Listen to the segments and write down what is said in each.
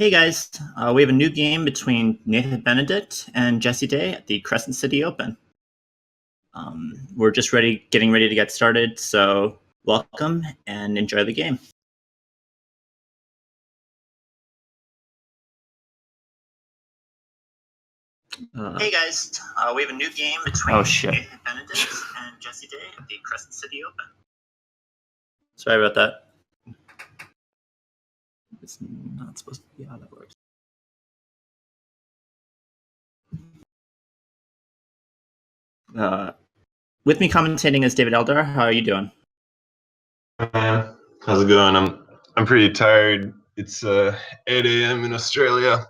Hey guys, we have a new game between Nathan Benedict and Jesse Day at the Crescent City Open. We're just getting ready to get started, so welcome and enjoy the game. Hey guys, we have a new game between Nathan Benedict and Jesse Day at the Crescent City Open. Sorry about that. It's not supposed to be how that works. With me commentating is David Eldar. How are you doing? Man, how's it going? I'm pretty tired. It's 8 a.m. in Australia.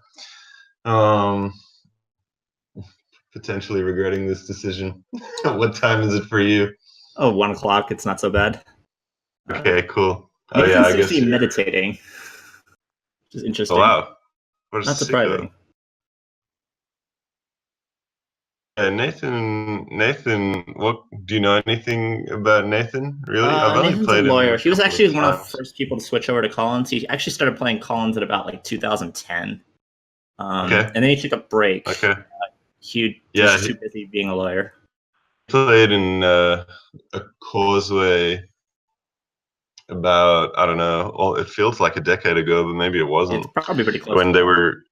Potentially regretting this decision. What time is it for you? Oh, 1 o'clock. It's not so bad. Okay, cool. Oh yeah, I guess you're meditating. Which is interesting. Oh wow, what not surprising. Nathan, what do you know anything about Nathan? Really? I've only Nathan's played a lawyer. him. He was actually one of the first people to switch over to Collins. He actually started playing Collins at about like 2010. Okay. And then he took a break. Okay. He was too busy being a lawyer. Played in a Causeway about, I don't know, well, it feels like a decade ago, but maybe it wasn't. It's probably pretty close. When they were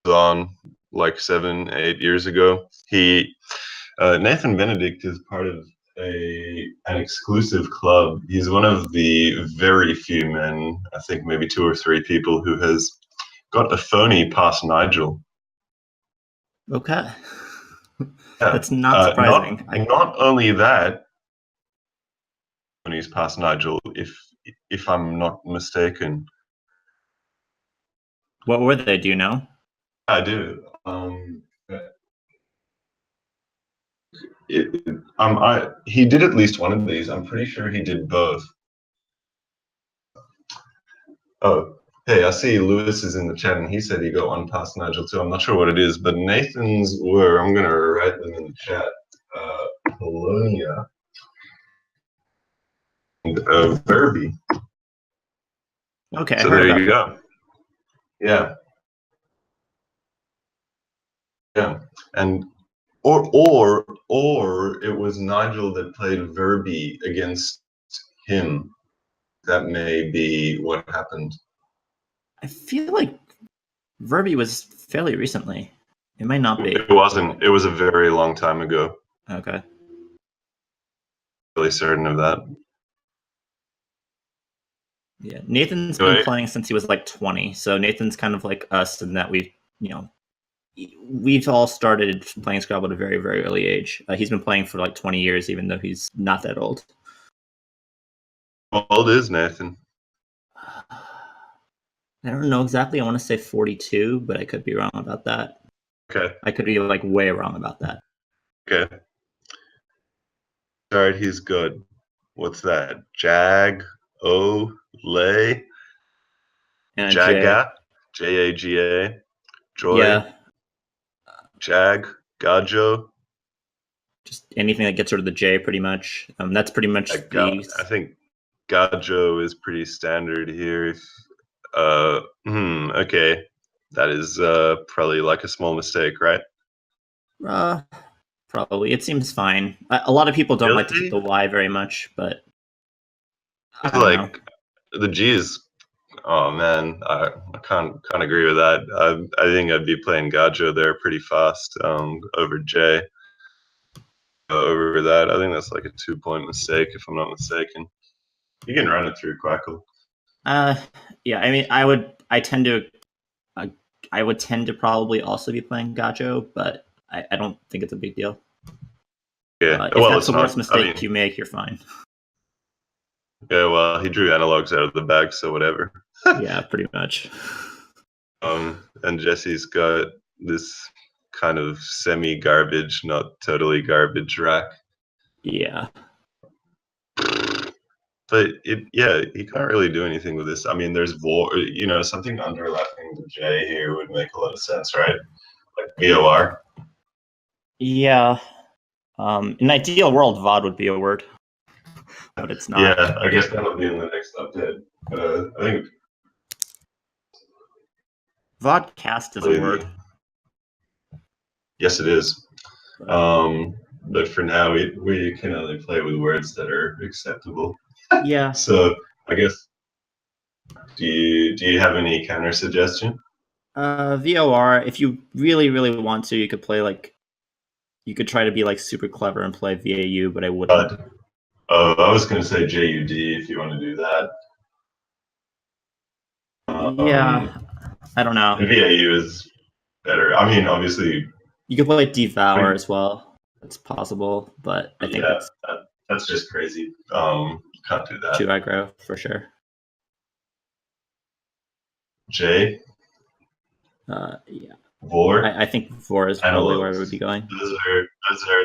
on like 7-8 years ago. Nathan Benedict is part of an exclusive club. He's one of the very few men, I think maybe 2 or 3 people, who has got a phony past Nigel. Okay. That's not surprising. Not only that, he's past Nigel, if I'm not mistaken. What were they? Do you know? I do. He did at least one of these. I'm pretty sure he did both. Oh, hey, I see Lewis is in the chat, and he said he got one past Nigel too. I'm not sure what it is, but Nathan's were. I'm going to write them in the chat. Polonia and Verbi. Okay, so there you go. Yeah. Yeah, and or it was Nigel that played Verbi against him. That may be what happened. I feel like Verbi was fairly recently. It might not be. It wasn't. It was a very long time ago. Okay. Really certain of that. Yeah, Nathan's been playing since he was like 20, so Nathan's kind of like us in that we've all started playing Scrabble at a very, very early age. He's been playing for like 20 years, even though he's not that old. How old is Nathan? I don't know exactly. I want to say 42, but I could be wrong about that. Okay. I could be like way wrong about that. Okay. All right, he's good. What's that? Lay. Jaga. Jaga. Joy. Yeah. Gajo. Just anything that gets rid of the J, pretty much. That's pretty much I think Gajo is pretty standard here. Okay. That is probably like a small mistake, right? Probably. It seems fine. A lot of people don't like to keep the Y very much, but I don't know. The G is. Oh man, I can't agree with that. I think I'd be playing Gajo there pretty fast over J. Over that, I think that's like a 2-point mistake if I'm not mistaken. You can run it through Quackle. Yeah. I mean, I would tend to probably also be playing Gajo, but I don't think it's a big deal. Yeah. If that's the worst mistake you make, you're fine. Yeah, well, he drew analogs out of the bag, so whatever. Yeah, pretty much. And Jesse's got this kind of semi-garbage, not totally garbage rack. Yeah. But he can't really do anything with this. I mean, there's something underlapping the J here would make a lot of sense, right? Like VOR. Yeah. In an ideal world, VOD would be a word, but it's not. Yeah, I guess that'll be in the next update. I think Vodcast is a word. Yes, it is. But for now, we can only play with words that are acceptable. Yeah. So I guess, do you have any counter suggestion? VOR. If you really, really want to, you could play you could try to be like super clever and play VAU, but I wouldn't. I was going to say JUD if you want to do that. Yeah, I don't know. VAU is better. I mean, obviously, you could play Devour as well. It's possible, but I think that's just crazy. Can't do that. Too aggro for sure. J. Yeah. Vor. I think Vor is probably where I would be going. Those are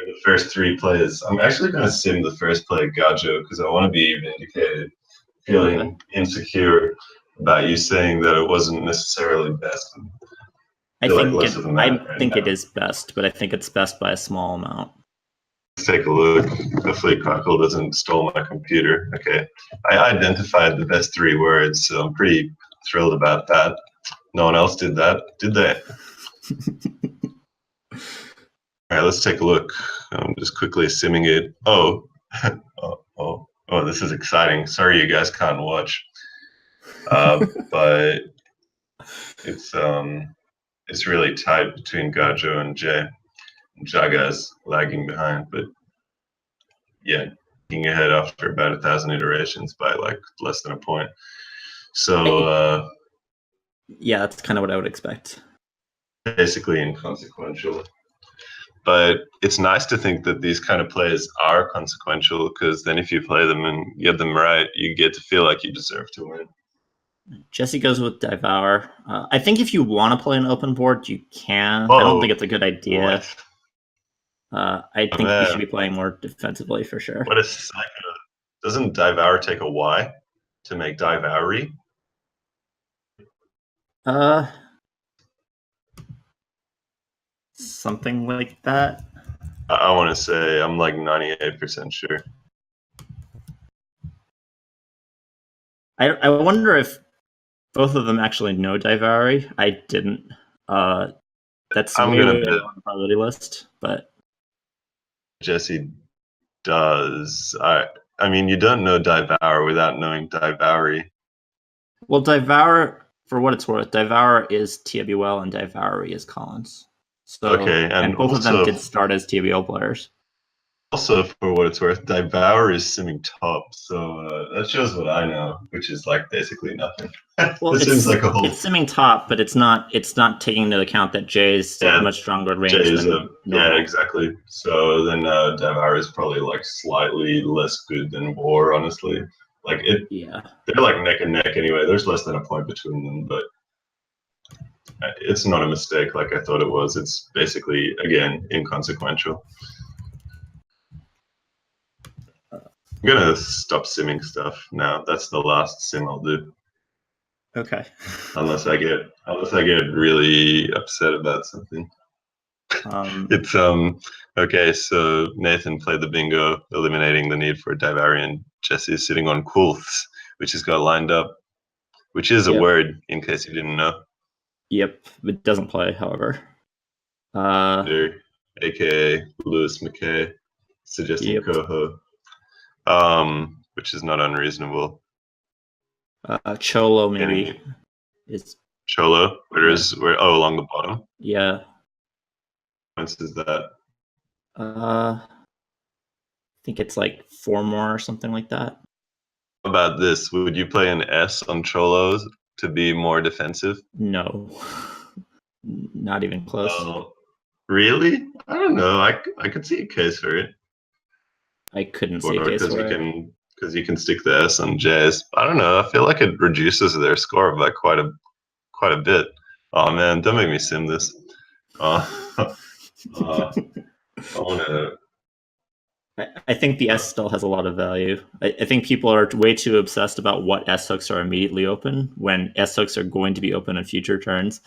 the first three plays. I'm actually going to sim the first play, Gajo, because I want to be vindicated. Feeling insecure about you saying that it wasn't necessarily best. I think it is best, but I think it's best by a small amount. Let's take a look. Hopefully Crackle doesn't stole my computer. Okay. I identified the best three words, so I'm pretty thrilled about that. No one else did that, did they? All right, let's take a look. I'm just quickly simming it. Oh, this is exciting. Sorry you guys can't watch. But it's really tight between Gajo and Jay. Jaga's lagging behind, but yeah, getting ahead after about 1,000 iterations by like less than a point. So yeah, that's kind of what I would expect. Basically inconsequential. But it's nice to think that these kind of plays are consequential, because then if you play them and get them right, you get to feel like you deserve to win. Jesse goes with Devour. I think if you want to play an open board, you can. I don't think it's a good idea. I think you should be playing more defensively for sure. What a psycho. Doesn't Devour take a Y to make Divoury? Something like that. I want to say I'm like 98% sure. I wonder if both of them actually know Divoury. I didn't. That's way on the probability list, but Jesse does. I mean, you don't know Devour without knowing Divoury. Well, Devour, for what it's worth, Devour is TWL and Divoury is Collins. So, okay, and both of them did start as TWL players. Also, for what it's worth, Devour is simming top, so that shows what I know, which is like basically nothing. Well, it seems like a whole. It's simming top, but it's not taking into account that Jay's much stronger range than yeah, exactly. So then Devour is probably like slightly less good than Vor, honestly. Like they're like neck and neck anyway. There's less than a point between them, but it's not a mistake like I thought it was. It's basically, again, inconsequential. I'm gonna stop simming stuff now. That's the last sim I'll do. Okay. Unless I get really upset about something. It's okay. So Nathan played the bingo, eliminating the need for Divarian. Jesse is sitting on Quilths, which has got lined up, which is a word in case you didn't know. Yep, it doesn't play, however. AKA Lewis McKay, suggesting Coho. Which is not unreasonable. Cholo maybe is Cholo. Where along the bottom. Yeah. What is that? I think it's like 4 more or something like that. How about this? Would you play an S on Cholos to be more defensive? No. Not even close. Really? I don't know. I could see a case for it. I couldn't see a case for it. Because you can stick the S on J's. I don't know. I feel like it reduces their score by quite a bit. Oh man, don't make me sim this. I want to. I think the S still has a lot of value. I think people are way too obsessed about what S hooks are immediately open when S hooks are going to be open in future turns.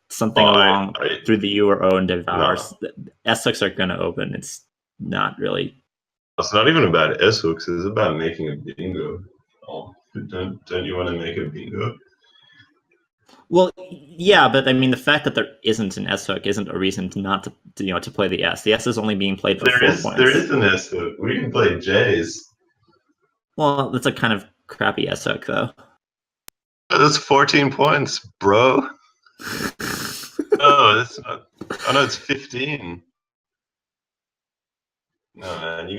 Something along through the U or O and Devours. No. S hooks are going to open. It's not really. It's not even about S hooks. It's about making a bingo. Oh, don't you want to make a bingo? Well, yeah, but I mean, the fact that there isn't an S hook isn't a reason to not to play the S. The S is only being played for There 4 is there points. is an S hook. We can play J's. Well, that's a kind of crappy S hook, though. That's 14 points, bro. No, that's not. Oh no, it's 15. No man, you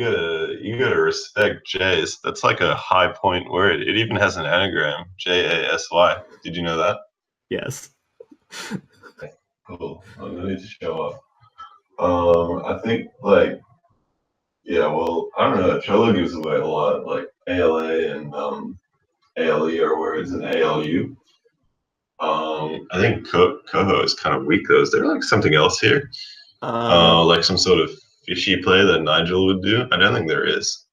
gotta respect J's. That's like a high point word. It even has an anagram, JASY. Did you know that? Yes. Cool. I'm gonna need to show up. I think yeah, well, I don't know. Cholo gives away a lot, like ALA and ALE are words and ALU. I think Coho is kind of weak though. Is there like something else here? Uh, Like some sort of fishy play that Nigel would do? I don't think there is.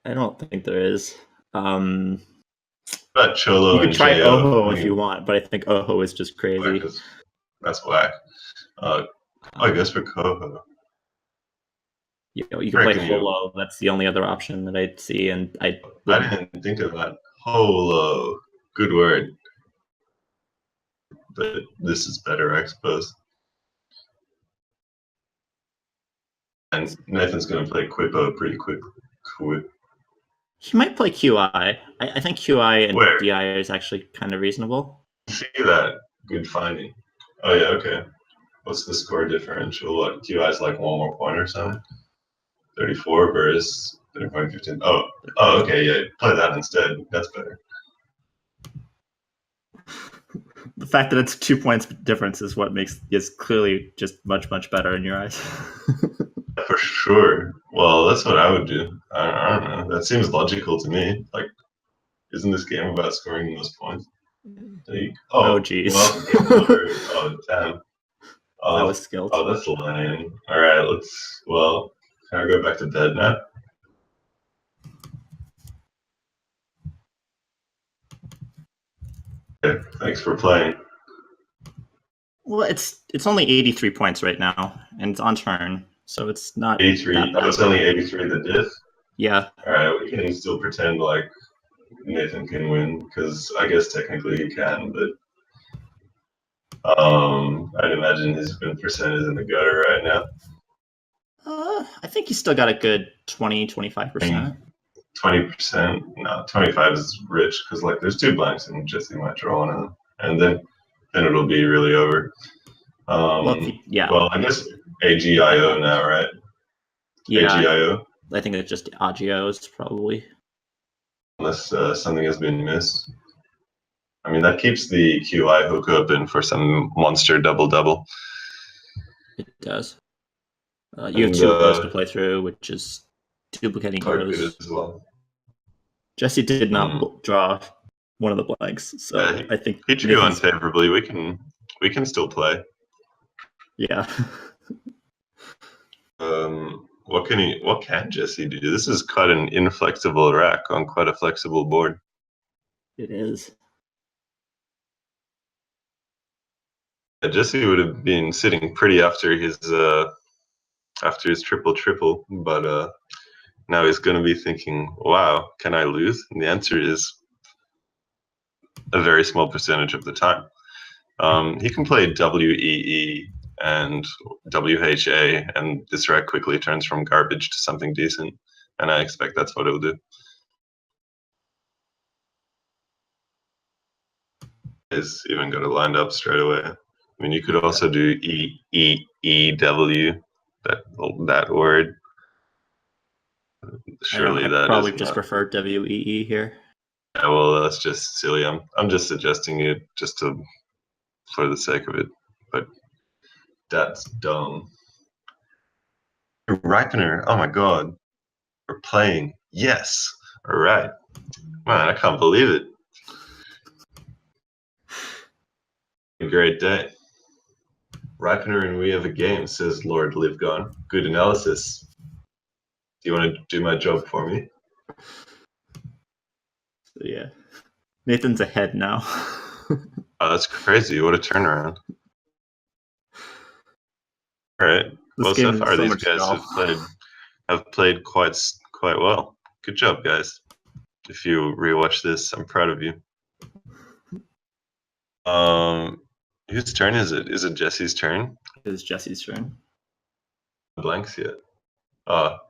I don't think there is. Um, But you Cholo could and try Jo, Oho I if you mean, want, but I think Oho is just whack crazy. that's whack. Uh, I Um, guess for Coho. you I could play reckon you. Holo. That's the only other option that I'd see, and I I wouldn't. didn't think of that. Holo. Good word. But this is better, I suppose. And Nathan's going to play Quippo pretty quick. He might play QI. I think QI and Where? DI is actually kind of reasonable. See that? Good finding. Oh yeah, okay. What's the score differential? What QI's like one more point or something? 34 versus 30.15. Oh, okay, yeah. Play that instead. That's better. The fact that it's 2 points difference is what makes is clearly just much better in your eyes. For sure. Well, that's what I would do. I don't know. That seems logical to me. Like, isn't this game about scoring the most points? Oh, Oh, geez. well, game over. Oh, damn. That Oh, was skilled. oh, that's lame. All right, let's. Well, can I go back to bed now? Okay, thanks for playing. Well, it's only 83 points right now, and it's on turn, so it's not 83. that Oh, bad. it's only 83 the diff. Yeah. All right, we can still pretend like Nathan can win because I guess technically he can, but I'd imagine his win percent is in the gutter right now. I think he's still got a good 20-25%. 20%. No, 25 is rich because like there's two blanks and Jesse might draw one of them, and then it'll be really over. Well, yeah. Well, I guess AGIO now, right? Yeah, AGIO, I think it's just Agios, probably. unless something has been missed. I mean, that keeps the QI hook open for some monster double. It does. You have And 2 rows to play through, which is duplicating are good rows. as well. Jesse did not Mm. draw one of the blanks, so I think He drew Nathan's. unfavorably. We can still play. Yeah. What can Jesse do? This is quite an inflexible rack on quite a flexible board. It is. Jesse would have been sitting pretty after his triple, but now he's going to be thinking, "Wow, can I lose?" And the answer is a very small percentage of the time. He can play WEE and WHA, and this rack quickly turns from garbage to something decent, and I expect that's what it'll do. He's even got it lined up straight away. I mean, you could also do EEEW, that word. Surely I that probably is just not. prefer WEE here. Yeah, well, that's just silly. I'm just suggesting it just for the sake of it, but that's dumb. Ripener, oh my god, we're playing. Yes, all right, man, I can't believe it. A great day. Ripener and we have a game, says Lord Livgon. Good analysis. Do you want to do my job for me? So, yeah. Nathan's ahead now. Oh, that's crazy. What a turnaround. All right. This Well, so game is far so these much guys skill. have played quite well. Good job, guys. If you rewatch this, I'm proud of you. Whose turn is it? Is it Jesse's turn? It was Jesse's turn. Blanks yet. Talk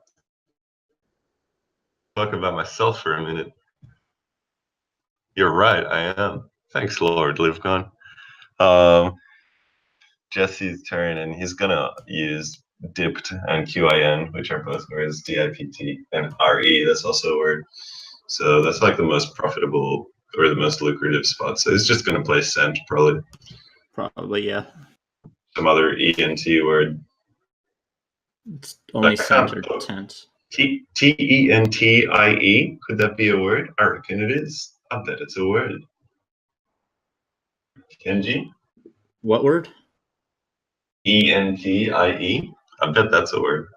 about myself for a minute. You're right, I am. Thanks, Lord Livcon. Jesse's turn, and he's gonna use dipped and QIN, which are both words, DIPT, and RE, that's also a word. So that's like the most profitable or the most lucrative spot. So he's just gonna play cent, probably. Probably, yeah. Some other ENT word. It's only cent or tent. Tentie. Could that be a word? I reckon it is. I bet it's a word. Kenji? What word? Entie. I bet that's a word.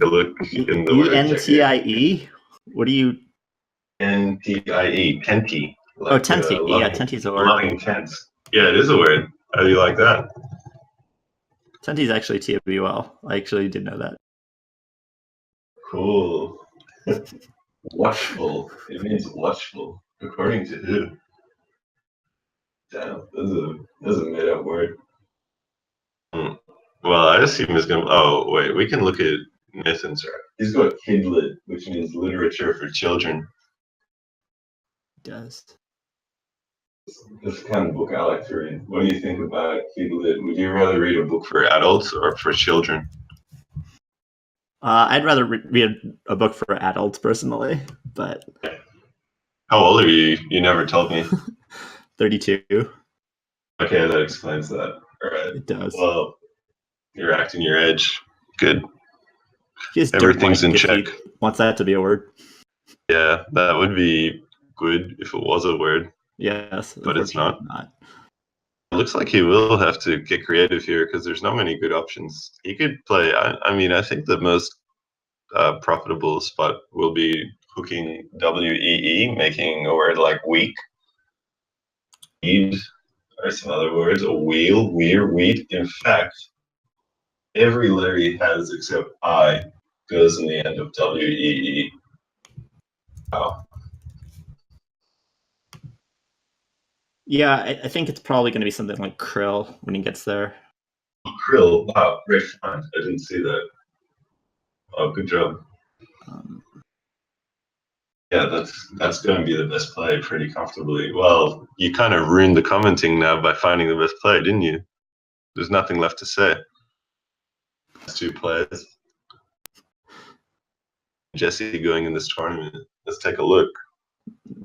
Look in the word. ENTIE? What do you? NTIE. Tentie. Like, oh, tentie. Yeah, tentie's a word. Loving tents. Yeah, it is a word. How do you like that? Tentie's actually TWL. I actually did know that. Cool. Watchful. It means watchful. According to who? Damn, that's a made up word. Well, I assume he's gonna. Oh, wait, we can look at Nathan's. He's got kidlit, which means literature for children. It does. This kind of book I like to read. What do you think about kidlit? Would you rather read a book for adults or for children? I'd rather read a book for adults personally, but. How old are you? You never told me. 32. Okay, that explains that. All right. It does. Well, you're acting your age. Good. Everything's in check. Wants that to be a word. Yeah, that would be good if it was a word. Yes, but it's not. It looks like he will have to get creative here because there's not many good options. He could play. I mean, I think the most profitable spot will be hooking WEE, making a word like weak. Weed, or some other words. A wheel, weir, wheat. In fact, every letter he has except I goes in the end of WEE. Wow. Yeah, I think it's probably going to be something like krill when he gets there. Krill, wow, great find. I didn't see that. Oh, good job. Yeah, that's going to be the best play pretty comfortably. Well, you kind of ruined the commenting now by finding the best play, didn't you? There's nothing left to say. That's two plays. Jesse going in this tournament. Let's take a look.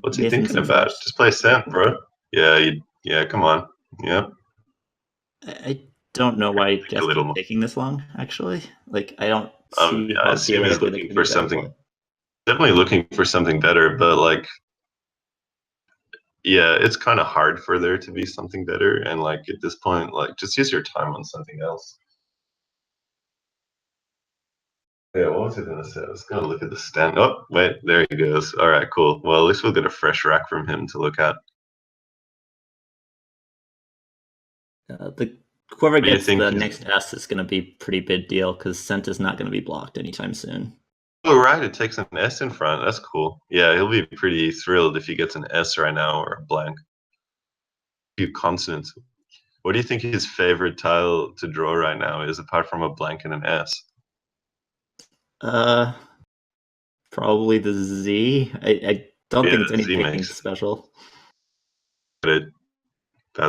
What's he thinking about? Just play cent, bro. Yeah, come on. Yeah. I don't know why Jesse's taking this long, actually. Like, I don't see I assume he's looking for something. Definitely looking for something better, but like, yeah, it's kind of hard for there to be something better. And like at this point, like just use your time on something else. Yeah, what was I gonna say? I was gonna look at the stand. Oh, wait, there he goes. All right, cool. Well, at least we'll get a fresh rack from him to look at. Whoever gets the next S is going to be a pretty big deal because cent is not going to be blocked anytime soon. Oh, right. It takes an S in front. That's cool. Yeah, he'll be pretty thrilled if he gets an S right now or a blank. A few consonants. What do you think his favorite tile to draw right now is apart from a blank and an S? Probably the Z. I don't think it's anything special. Bad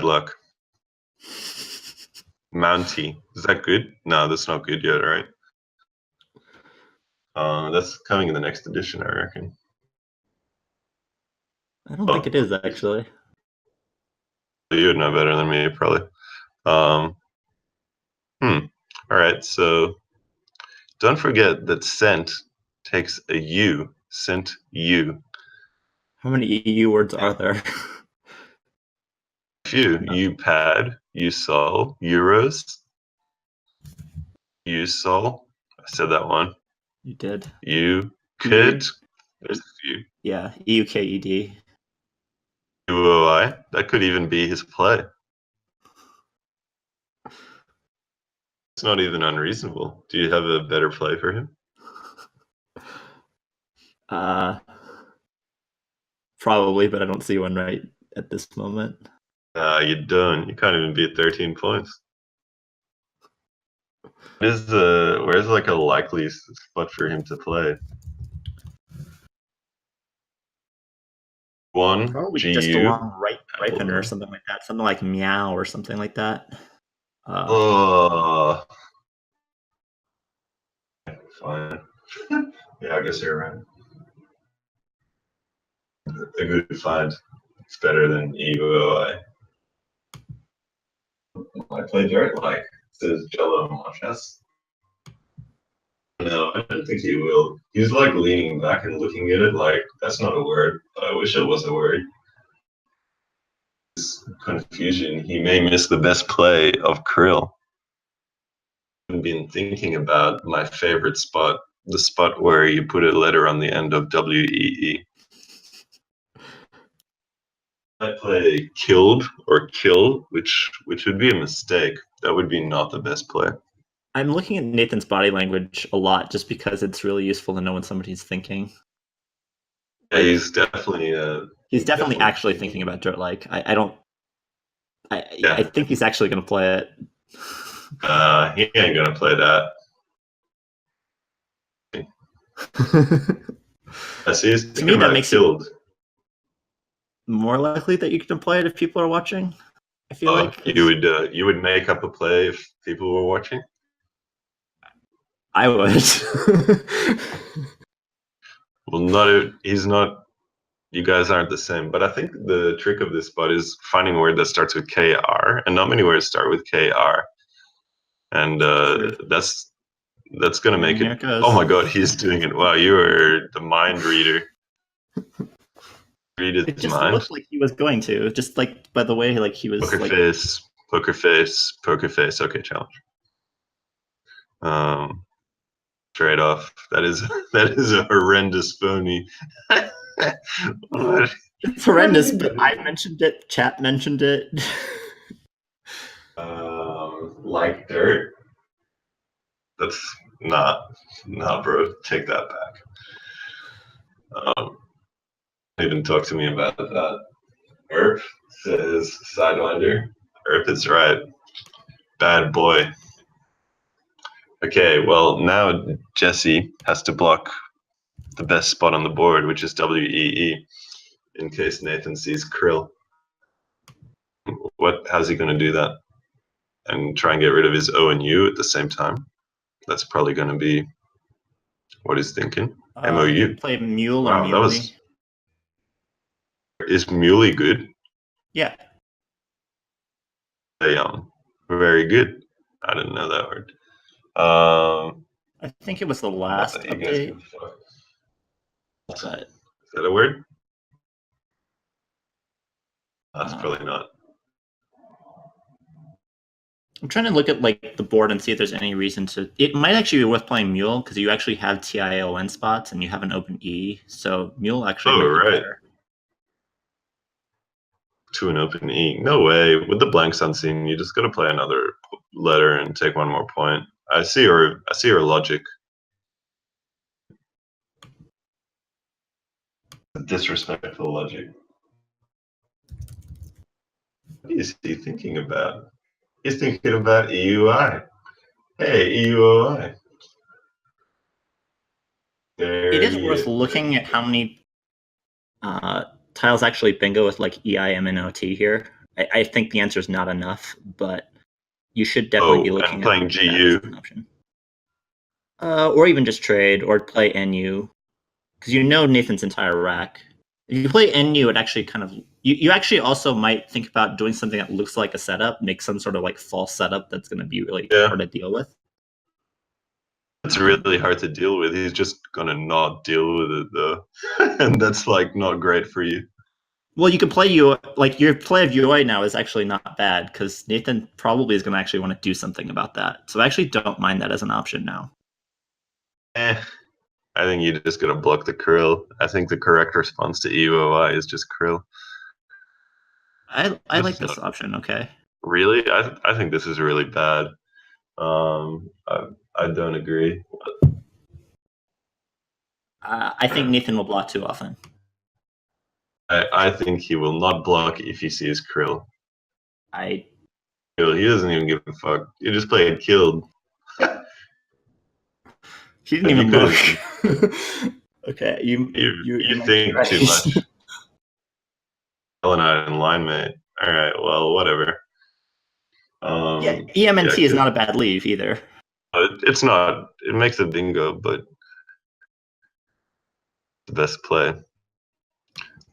luck. Mountie. Is that good? No, that's not good yet, right? That's coming in the next edition, I reckon. I don't think it is, actually. You would know better than me, probably. All right, so don't forget that cent takes a U. Cent U. How many EU words are there? A few. UPAD, USOL, Euros, USOL. I said that one. You did. You could. There's a few. Yeah, EUKED. UOI. That could even be his play. It's not even unreasonable. Do you have a better play for him? Probably, but I don't see one right at this moment. You don't. You can't even beat 13 points. Where's like a likely spot for him to play? One Probably just GU. along ripener or something like that. Something like meow or something like that. Oh, fine. Yeah, I guess you're right. A good find. It's better than EUOI. I play dirt like says Jello Monchess. No, I don't think he will. He's like leaning back and looking at it like that's not a word. I wish it was a word. Confusion. He may miss the best play of Krill. I've been thinking about my favorite spot, the spot where you put a letter on the end of WEE. I play killed or kill, which would be a mistake. That would be not the best play. I'm looking at Nathan's body language a lot just because it's really useful to know when somebody's thinking. Yeah, he's definitely actually thinking about dirt like. Yeah. I think he's actually going to play it. He ain't gonna play that. I see. He's To me, that makes killed. it more likely that you can play it if people are watching. I feel like you would make up a play if people were watching. I would. Well, he's not. You guys aren't the same, but I think the trick of this spot is finding a word that starts with KR, and not many words start with KR, and that's gonna make it. Oh my God, he's doing it! Wow, you are the mind reader. Read his it just mind. looked like he was going to, just like by the way, like he was poker like face, poker face, poker face. Okay, challenge. Trade off. That is a horrendous phony. It's horrendous, but I mentioned it. Chat mentioned it. Like dirt. That's not, bro. Take that back. Even talk to me about that. Erp says Sidewinder. Erp is right. Bad boy. Okay, well now Jesse has to block the best spot on the board, which is WEE, in case Nathan sees Krill. How's he going to do that? And try and get rid of his O and U at the same time? That's probably going to be what he's thinking. MOU. You could play Mule or Wow, Muley. Is Muley good? Yeah. Very good. I didn't know that word. I think it was the last update. But, is that a word? That's probably not. I'm trying to look at like the board and see if there's any reason to. It might actually be worth playing Mule because you actually have TION spots and you have an open E, so Mule actually might be better. To an open E. No way. With the blanks unseen, you just got to play another letter and take one more point. I see your logic. Disrespectful logic. What is he thinking about? He's thinking about EUI. Hey, EUOI. It is worth looking at how many tiles actually bingo with like EIMNOT here. I think the answer is not enough, but you should definitely be looking and playing at GU. an option. Or even just trade or play NU, because you know Nathan's entire rack. If you play NU, it actually kind of you actually also might think about doing something that looks like a setup, make some sort of like false setup that's going to be really hard to deal with. It's really hard to deal with. He's just gonna not deal with it though, and that's like not great for you. Well, you can play like your play of UI now is actually not bad because Nathan probably is going to actually want to do something about that. So I actually don't mind that as an option now. I think you just gotta block the Krill. I think the correct response to EUOI is just Krill. I like this option. Okay. Really, I think this is really bad. I don't agree. I think Nathan will block too often. I think he will not block if he sees Krill. I Krill, he doesn't even give a fuck. He just played killed. he didn't He even could look. have. Okay, you You might be think too right. much. Selenite and line mate. All right, well, whatever. Yeah, EMNT is good. not a bad leave either. It's not. It makes a bingo, but the best play.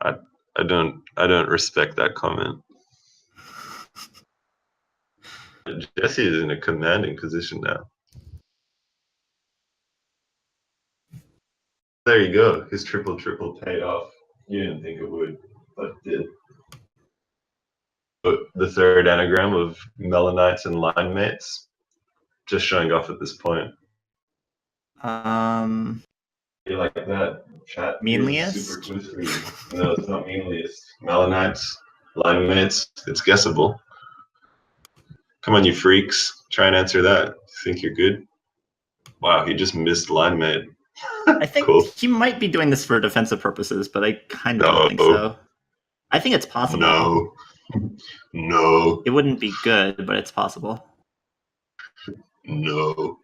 I don't respect that comment. Jesse is in a commanding position now. There you go. His triple paid off. You didn't think it would, but it did. But the third anagram of Melanites and line mates, just showing off at this point. You like that? Chat. Here's super Meanliest? clue for you. No, it's not meanliest. Melanites, line mates. It's guessable. Come on, you freaks. Try and answer that. Think you're good? Wow, he just missed line mate. I think Cool. he might be doing this for defensive purposes, but I kind of No. don't think so. I think it's possible. No. No. It wouldn't be good, but it's possible. No.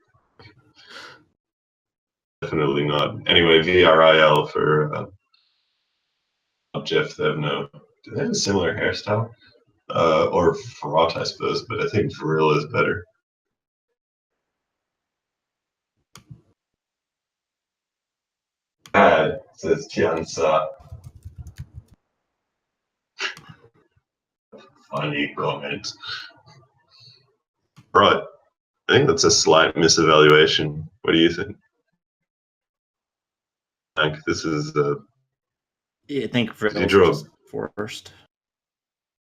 Definitely not. Anyway, VRIL for Jeff. They have no. Do they have a similar hairstyle? Or Fraught, I suppose, but I think Vril is better. Bad, says Tiansa. Funny comment. Right. I think that's a slight misevaluation. What do you think? I think this is I think you Vrill's draw just forced.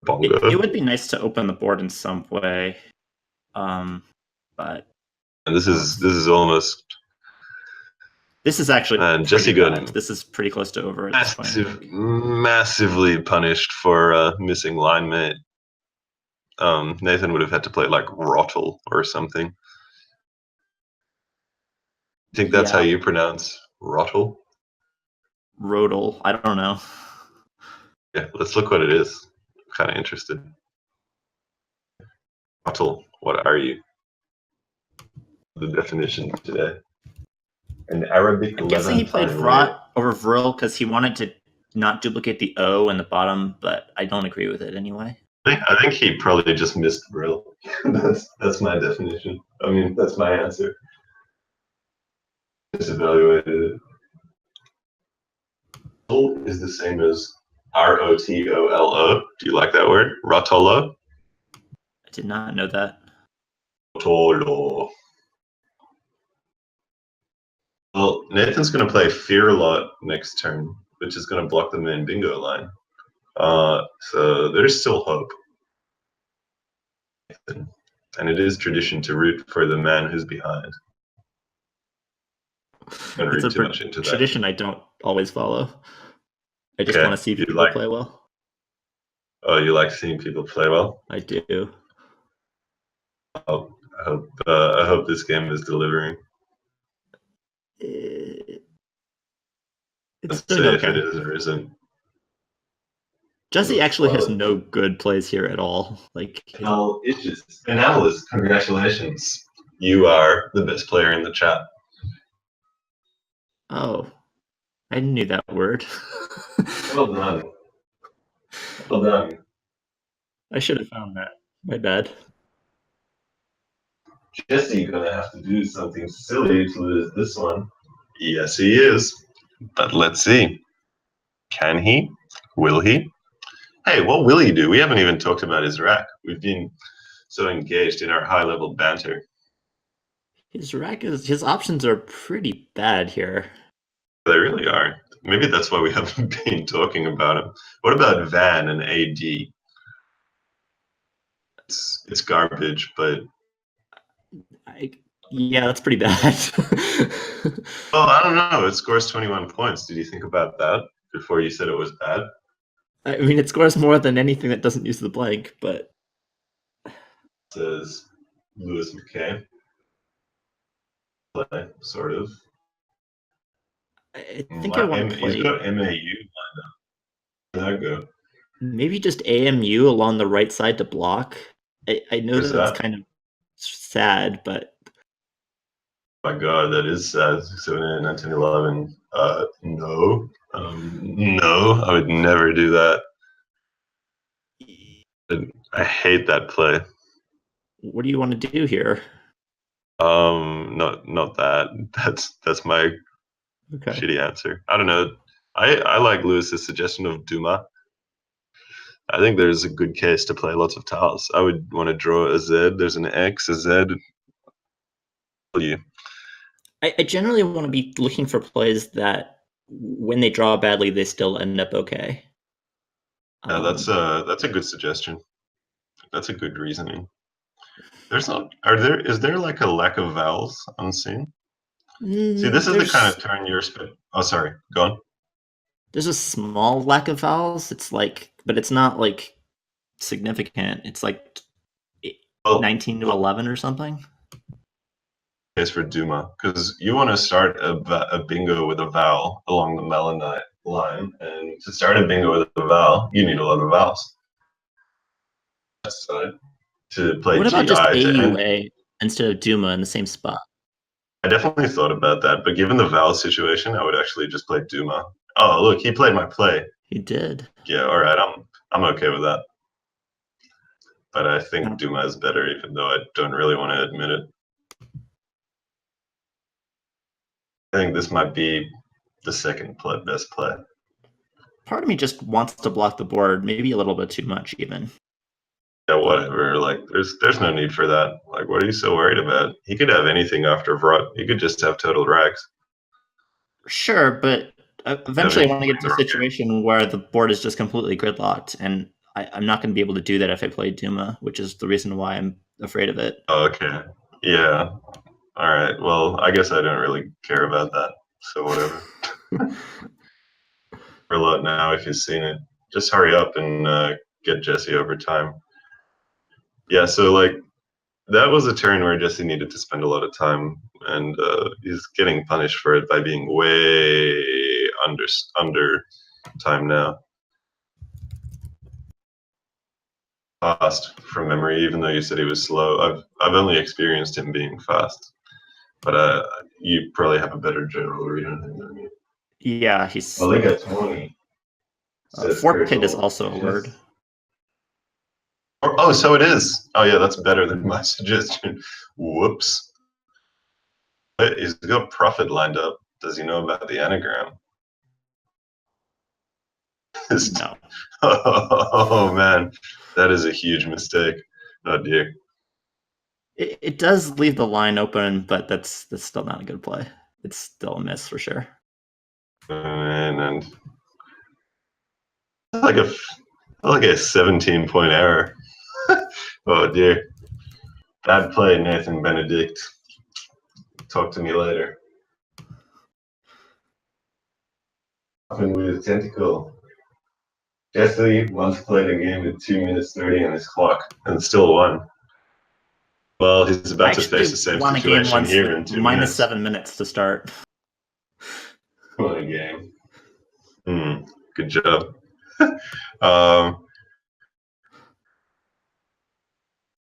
bongo. It would be nice to open the board in some way, but And this is almost. This is actually And Jesse got this is pretty close to over at this point. massively punished for missing line mate. Nathan would have had to play like Rottle or something. I think that's how you pronounce Rottle? Rodel. I don't know. Yeah, let's look what it is. I'm kind of interested. Rottle, what are you? The definition today. An Arabic I'm guessing he played Levantine Rot over Vril because he wanted to not duplicate the O in the bottom, but I don't agree with it anyway. I think he probably just missed Vril. that's my definition. I mean, that's my answer. Just evaluated it. Rotol is the same as Rotolo. Do you like that word? Rotolo? I did not know that. Rotolo. Well, Nathan's going to play Fear a lot next turn, which is going to block the main bingo line. So there's still hope. And it is tradition to root for the man who's behind. Don't read too much into that. Tradition I don't always follow. I just want to see people play well. Oh, you like seeing people play well? I do. I hope this game is delivering. It's doing okay. If it is or isn't. Jesse actually has no good plays here at all. Like, Analyst, congratulations. You are the best player in the chat. Oh, I knew that word. Well done. Well done. I should have found that. My bad. Jesse gonna have to do something silly to lose this one. Yes, he is. But let's see. Can he? Will he? Hey, what will he do? We haven't even talked about his rack. We've been so engaged in our high-level banter. His options are pretty bad here. They really are. Maybe that's why we haven't been talking about him. What about Van and AD? It's garbage, but yeah, that's pretty bad. Well, I don't know. It scores 21 points. Did you think about that before you said it was bad? I mean, it scores more than anything that doesn't use the blank, but says Lewis McKay. Play, sort of. I think I want to play. He's got MAU lined up. How'd that go? Maybe just AMU along the right side to block. I know Where's that it's that? kind of sad, but My God, that is sad. 7, 8, 9, 10, 11. No. No, I would never do that. I hate that play. what do you want to do here? Not that. That's my Okay. shitty answer. I don't know. I like Lewis's suggestion of Duma. I think there's a good case to play lots of tiles. I would want to draw a Z. There's an X, a Z. W. I generally want to be looking for plays that when they draw badly, they still end up okay. Yeah, Um, that's a good suggestion. That's a good reasoning. There's not. Are there? Is there like a lack of vowels on scene? See, this is the kind there's of turn you're. Oh, sorry. Go on. there's a small lack of vowels. It's like, but it's not like significant. It's like Well, 19 to 11 or something. case for Duma because you want to start a bingo with a vowel along the melanite line, and to start a bingo with a vowel, you need a lot of vowels. So, to play What about just GI to end. AUA instead of Duma in the same spot? I definitely thought about that, but given the vowel situation, I would actually just play Duma. Oh, look, he played my play. He did. Yeah, all right, I'm okay with that. But I Uh, think Duma is better, even though I don't really want to admit it. I think this might be the second best play. Part of me just wants to block the board, maybe a little bit too much, even. Yeah, But whatever. Like, there's no need for that. Like, what are you so worried about? He could have anything after Vrot. He could just have total racks. sure, but Have eventually I anything want to like get to the a wrong game. situation where the board is just completely gridlocked, and I'm not going to be able to do that if I play Duma, which is the reason why I'm afraid of it. Oh, okay. Yeah. All right. Well, I guess I don't really care about that. So whatever. For a lot now, if you've seen it, just hurry up and get Jesse over time. Yeah. So like that was a turn where Jesse needed to spend a lot of time, and he's getting punished for it by being way under time now. Fast from memory, even though you said he was slow. I've only experienced him being fast, but you probably have a better general read on him than me. Yeah, he's Malika 20 says fork pit is critical. also a word. Oh, so it is. Oh yeah, that's better than my suggestion. Whoops. He's got profit lined up. Does he know about the anagram? No, Oh man, that is a huge mistake. Oh dear. it does leave the line open, but that's still not a good play. It's still a miss for sure. And like a 17-point error. Oh dear. Bad play, Nathan Benedict. Talk to me later. Happened with Tentacle. Jesse once played a game with 2 minutes 30 on his clock and still won. Well, he's I about to face the actually same won a game situation once here with in 2 minutes. -7 minutes to start. What a game. Good job. um,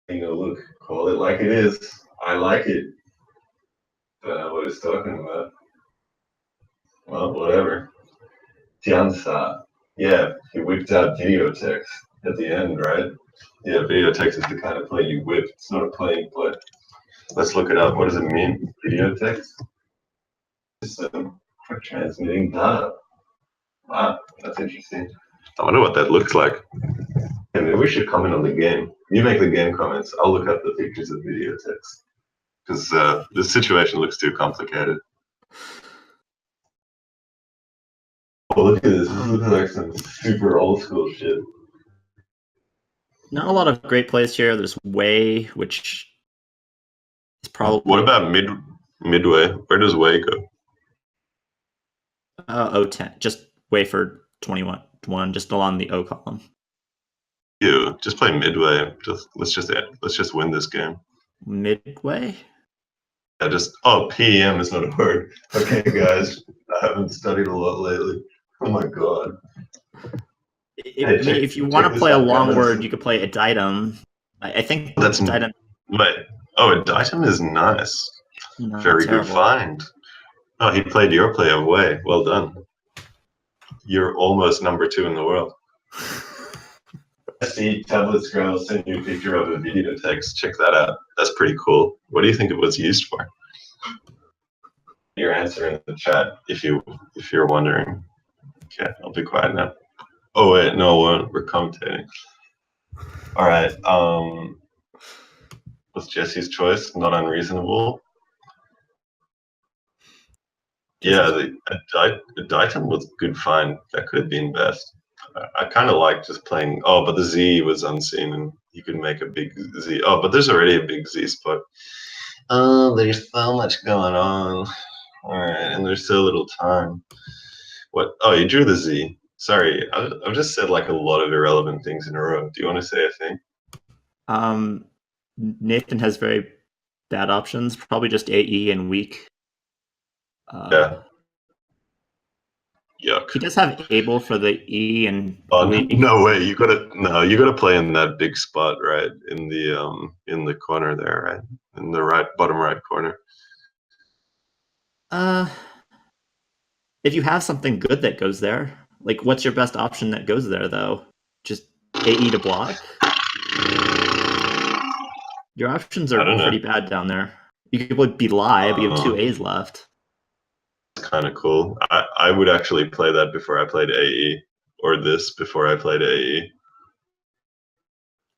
look, call it like it is. I like it. Don't know what it's talking about. Well, whatever. Tiansa. Yeah, he whipped out video text at the end, right? Yeah, video text is the kind of play you whip. It's not a playing play. Let's look it up. What does it mean? Video text? It's for transmitting data. Wow, that's interesting. I wonder what that looks like. And maybe we should comment on the game. You make the game comments. I'll look up the pictures of video text because the situation looks too complicated. Oh, look at this. This looks like some super old school shit. Not a lot of great plays here. There's Way, which is probably. What about midway? Where does way go? O10? Just Way for 21, just along the O column. You just play midway. Let's just win this game. Midway. Yeah, PM is not a word. Okay, guys, I haven't studied a lot lately. Oh my god. I mean, if you want to play a long word, you could play a ditum. I think That's a ditum wait. Oh, a ditum is nice. not Very good terrible. find. Oh, he played your play away. Well done. You're almost number 2 in the world. See, tablet Scrabble sent you a picture of a video text. Check that out. That's pretty cool. What do you think it was used for? Your answer in the chat if you're wondering. Okay, I'll be quiet now. Oh wait, no, we're commentating. All right. Was Jesse's choice not unreasonable? Yeah, the ditum was good find. That could have been best. I kind of like just playing. Oh, but the Z was unseen, and you could make a big Z. Oh, but there's already a big Z spot. Oh, there's so much going on. All right, and there's so little time. What? Oh, you drew the Z. Sorry, I've just said like a lot of irrelevant things in a row. Do you want to say a thing? Nathan has very bad options. Probably just AE and weak. Yeah. Yuck. He does have able for the E and weak. No way. You gotta play in that big spot, right? In the corner there, right? In the bottom right corner. If you have something good that goes there, like what's your best option that goes there though? Just AE to block? Your options are pretty bad down there. You could be live, but you have 2 A's left. Kind of cool. I would actually play that before I played AE, or this before I played AE.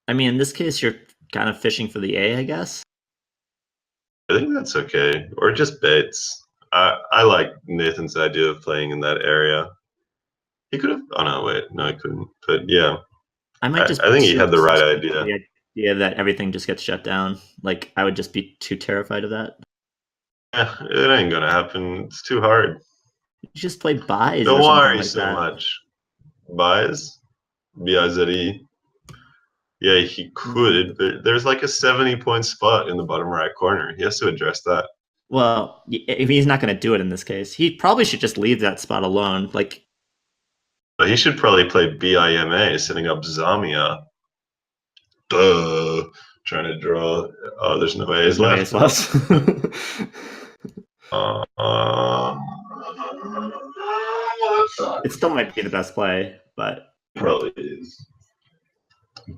I mean, in this case, you're kind of fishing for the A, I guess. I think that's okay, or just baits. I like Nathan's idea of playing in that area. He could have. Oh no, wait, no, he couldn't. But yeah, I think he had the right idea. The idea that everything just gets shut down. Like I would just be too terrified of that. Yeah, it ain't gonna happen. It's too hard. You just play buys. Don't or something worry like so that. much. Buys, BIZE. Yeah, he could, but there's like a 70-point spot in the bottom right corner. He has to address that. Well, if he's not going to do it in this case, he probably should just leave that spot alone. Like, but he should probably play BIMA, setting up Zamia. Duh. Trying to draw. Oh, there's no A's left. It still might be the best play, but probably is.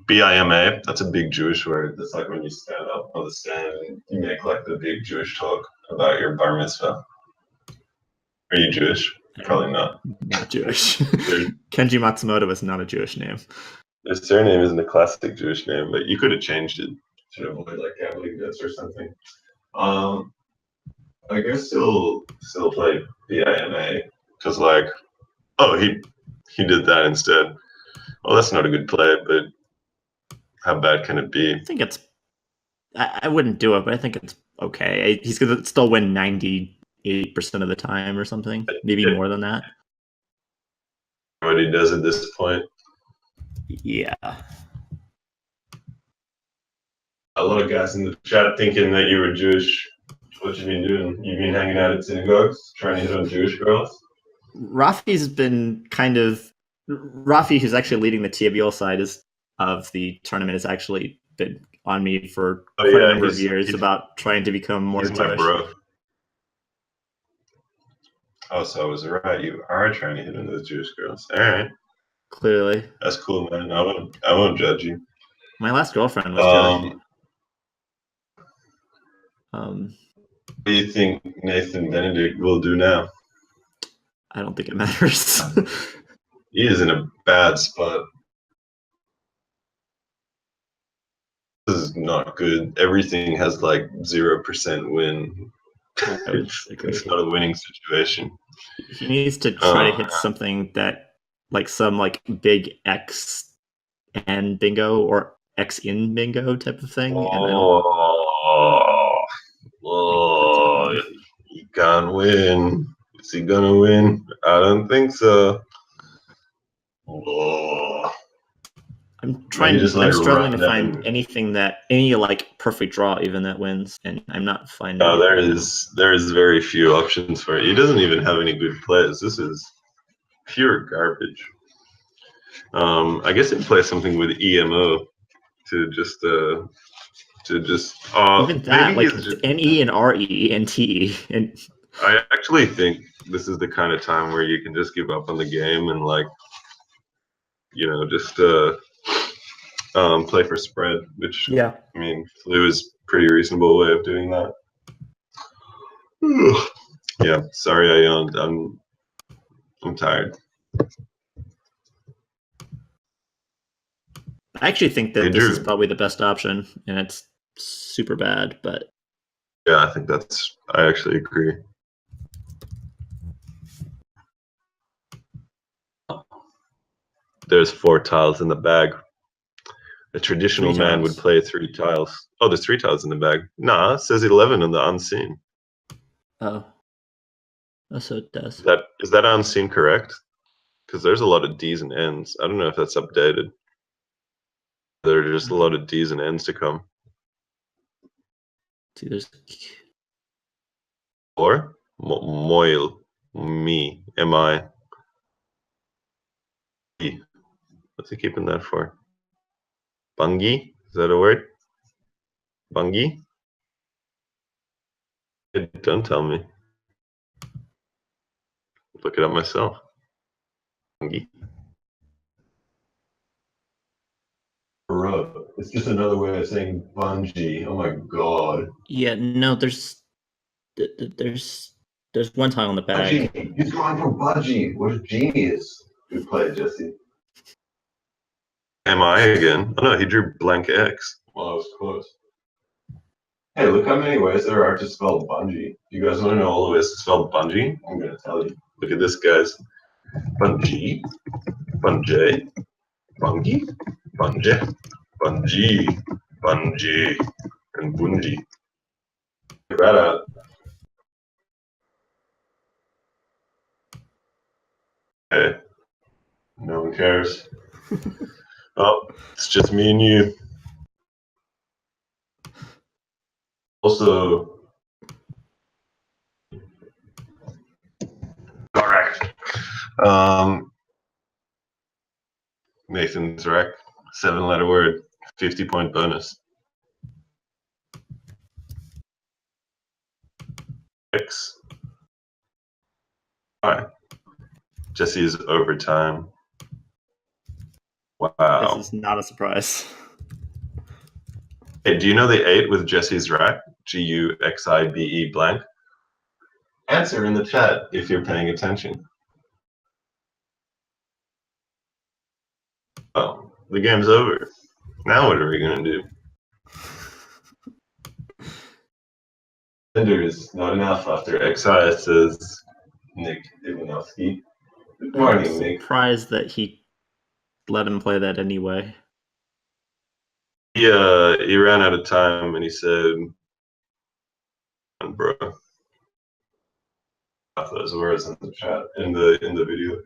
BIMA, that's a big Jewish word. That's like when you stand up on the stand and you make like the big Jewish talk about your bar mitzvah. Are you Jewish? Probably not. Not Jewish. Kenji Matsumoto is not a Jewish name. His surname isn't a classic Jewish name, but you could have changed it to avoid like gambling debts or something. I guess still play BIMA because like, oh, he did that instead. Well, that's not a good play, but how bad can it be? I think it's. I wouldn't do it, but I think it's okay. He's gonna still win 98% of the time or something, maybe more than that. What he does at this point. Yeah. A lot of guys in the chat thinking that you were Jewish. What you been doing? You been hanging out at synagogues, trying to hit on Jewish girls? Rafi's been kind of. Rafi, who's actually leading the TBL side of the tournament, has actually been on me for quite a number of years about trying to become more Jewish. My bro. Oh, so I was right. You are trying to hit on those Jewish girls. All right. Clearly. That's cool, man. I won't judge you. My last girlfriend was Jewish. What do you think Nathan Benedict will do now? I don't think it matters. He is in a bad spot. This is not good. Everything has like 0% win. It's not a winning situation. He needs to try to hit something that, like some like big X and bingo or X in bingo type of thing. He can't win. Is he gonna win? I don't think so. I'm struggling to find anything any like perfect draw even that wins, and I'm not finding. No, there is very few options for it. He doesn't even have any good plays. This is pure garbage. I guess it plays something with EMO to just Even that, maybe like he's just, NE and RE and TE, and I actually think this is the kind of time where you can just give up on the game and like, just play for spread, which yeah. I mean, flu is pretty reasonable way of doing that. Yeah, sorry I yawned. I'm tired. I actually think Hey that this is Drew. probably the best option, and it's super bad, but Yeah, I think I actually agree. There's 4 tiles in the bag. A traditional 3 man would tiles. play 3 tiles. Oh, there's 3 tiles in the bag. Nah, it says 11 on the unseen. Oh, so it does. Is that unseen correct? Because there's a lot of D's and N's. I don't know if that's updated. There are just a lot of D's and N's to come. See, there's Or moil, me, mi. What's he keeping that for? Bungie? Is that a word? Bungie? Don't tell me. Look it up myself. Bungie. Bro, it's just another way of saying bungee. Oh my god. yeah. No, there's one tile in the bag. Budgie. He's going for Budgie. What a genius. Good play, Jesse. Am I again? Oh no, he drew blank X. Well, I was close. Hey, look how many ways there are to spell bungee. You guys want to know all the ways to spell bungee? I'm going to tell you. Look at this, guys. Bungee, bungee, bungie, bungee, bungee, bungee, and bungee. Check that out. Hey, no one cares. Oh, it's just me and you. Also, correct. Nathan's wreck. 7-letter word. 50-point bonus. X. Hi. Jesse's overtime. This Wow. is not a surprise. Hey, do you know the 8 with Jesse's rack? Guxibe blank? Answer in the chat if you're paying attention. Oh, the game's over. Now what are we going to do? Tinder is not enough after XI, says Nick Ivanowski. Good I'm morning, Nick. surprised that he let him play that anyway. He ran out of time and he said, bro. Those words in the chat, in the video.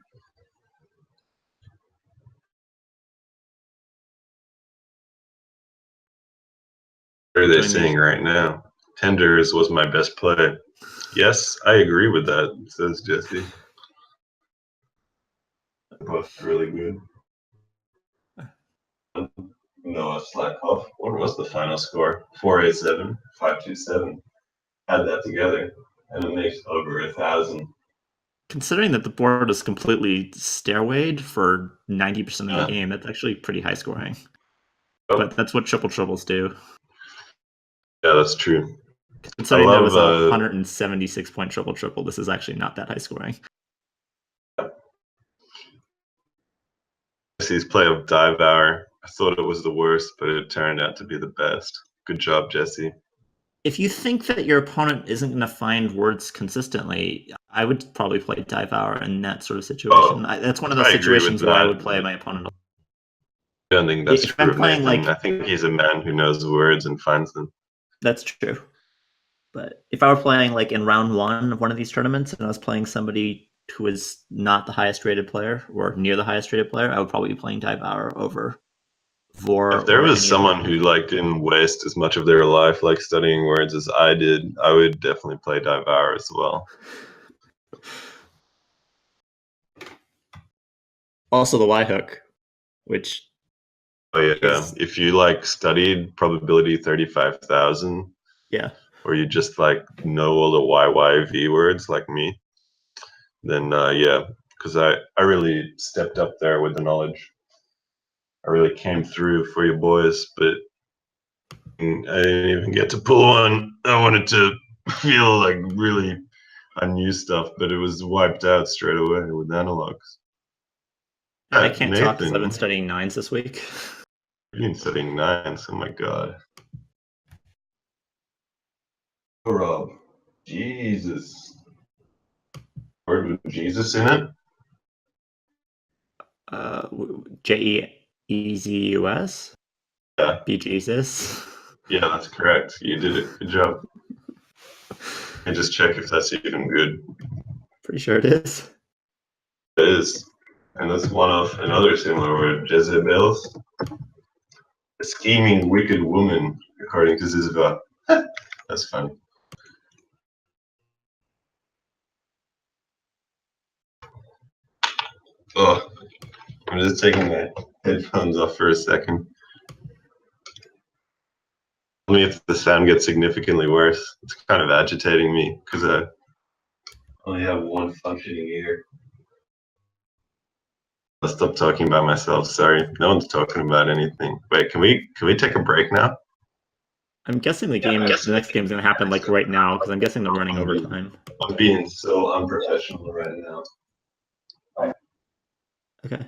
What are they saying right now? Tenders was my best play. Yes, I agree with that, says Jesse. Both really good. Noah Slackoff. What was the final score? 487, 527. Add that together, and it makes over 1,000. Considering that the board is completely stairwayed for 90% of the game, that's actually pretty high scoring. Oh. But that's what triple triples do. Yeah, that's true. Considering that was a 176 point triple, this is actually not that high scoring. Jesse's play of Dive Hour. I thought it was the worst, but it turned out to be the best. Good job, Jesse. If you think that your opponent isn't going to find words consistently, I would probably play Dive Hour in that sort of situation. That's one of those situations where I would play my opponent. I don't think that's if true I'm of playing Nathan. like, I think he's a man who knows words and finds them. That's true. But if I were playing like in round 1 of one of these tournaments and I was playing somebody who is not the highest rated player or near the highest rated player, I would probably be playing Dive Hour over Vor. If there was someone who like didn't waste as much of their life like studying words as I did, I would definitely play Dive Hour as well. Also the Y hook. which Oh yeah, is, if you like studied probability 35,000, yeah. or you just like know all the YYV words like me, then yeah, because I really stepped up there with the knowledge. I really came through for you boys, but I didn't even get to pull one. I wanted to feel like really I knew stuff, but it was wiped out straight away with analogs. I can't talk because I've been Nathan, studying nines this week. you've been studying nines. Oh my god. Oh, Rob, Jesus. Word with Jesus in it? JEEZUS? Yeah, Be Jesus. yeah, that's correct. You did it. Good job. And just check if that's even good. Pretty sure it is. It is. And that's one of another similar word, Jezebels. A scheming, wicked woman, according to Zizva. That's funny. Oh, I'm just taking my headphones off for a second. Tell me if the sound gets significantly worse. It's kind of agitating me because I only have one functioning ear. I'll stop talking about myself. Sorry, no one's talking about anything. Wait, can we take a break now? I'm guessing the next game is going to happen like right now because I'm guessing they're running overtime. I'm being so unprofessional right now. Okay.